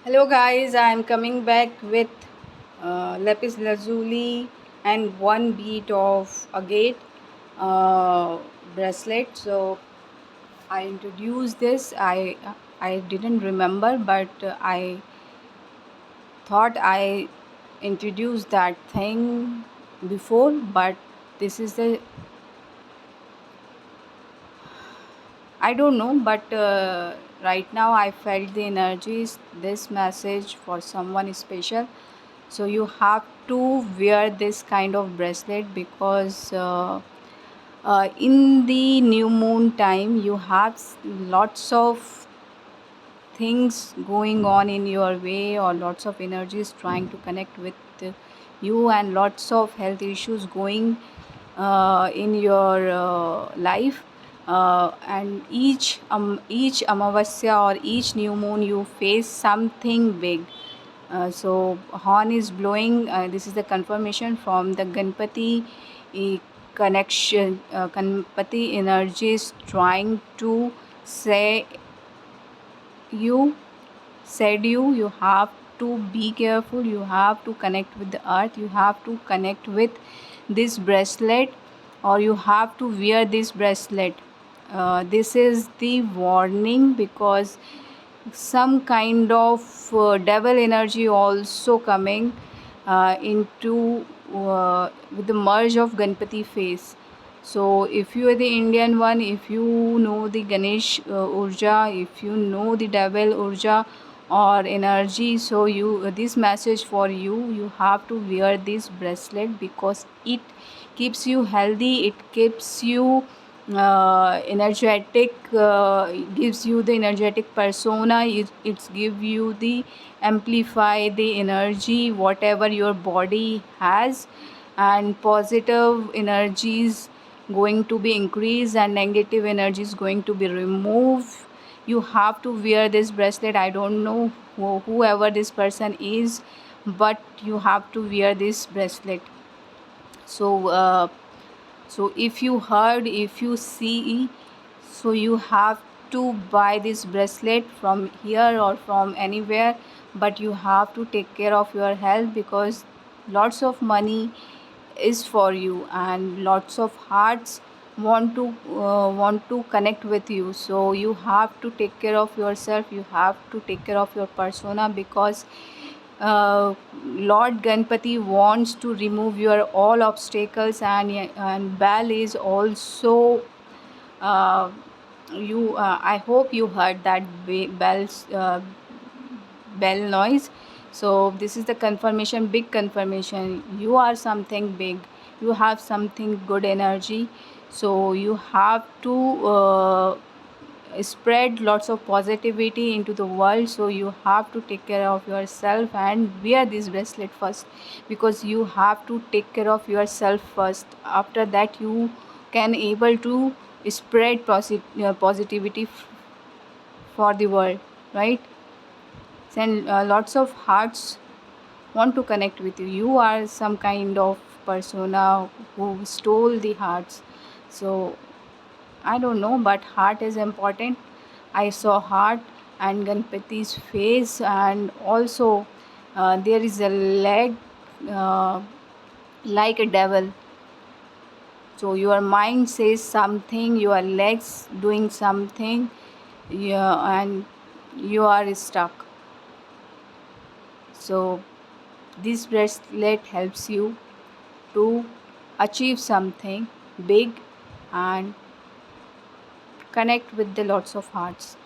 Hello guys, I am coming back with lapis lazuli and one bead of agate bracelet. So I introduced this. I didn't remember, but I thought I introduced that thing before. But this is the I don't know, but right now I felt the energies. This message for someone special. So you have to wear this kind of bracelet because in the new moon time you have lots of things going on in your way, or lots of energies trying to connect with you, and lots of health issues going in your life, and each amavasya or each new moon you face something big. So horn is blowing. This is the confirmation from the Ganpati connection. Ganpati energy is trying to say you you have to be careful. You have to connect with the earth. You have to connect with this bracelet, or you have to wear this bracelet. This is the warning, because some kind of devil energy also coming into with the merge of Ganpati face. So if you are the Indian one, if you know the Ganesh urja, if you know the devil urja or energy, so you this message for you, you have to wear this bracelet, because it keeps you healthy, it keeps you energetic, gives you the energetic persona. It's give you the amplify the energy whatever your body has, and positive energies going to be increased and negative energy is going to be removed. You have to wear this bracelet. I don't know whoever this person is, but you have to wear this bracelet. So if you heard, if you see, so you have to buy this bracelet from here or from anywhere, but you have to take care of your health, because lots of money is for you, and lots of hearts want to connect with you. So you have to take care of yourself, you have to take care of your persona, because Lord Ganpati wants to remove your all obstacles, and bell is also uh, you. I hope you heard that bell noise. So this is the confirmation, big confirmation. You are something big. You have something good energy. So you have to spread lots of positivity into the world. So you have to take care of yourself and wear this bracelet first, because you have to take care of yourself first. After that you can able to spread positivity for the world, right? And lots of hearts want to connect with you. You are some kind of persona who stole the hearts. So I don't know, but heart is important. I saw heart and Ganpati's face, and also there is a leg uh, like a devil. So your mind says something, your legs doing something, yeah, and you are stuck. So this bracelet helps you to achieve something big and connect with the lots of hearts.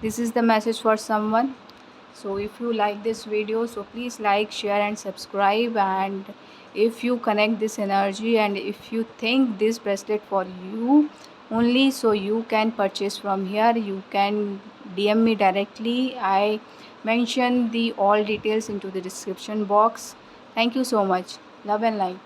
This is the message for someone. So if you like this video, so please like, share and subscribe. And if you connect this energy, and if you think this bracelet for you only, so you can purchase from here. You can DM me directly. I mention the all details into the description box. Thank you so much. Love and light.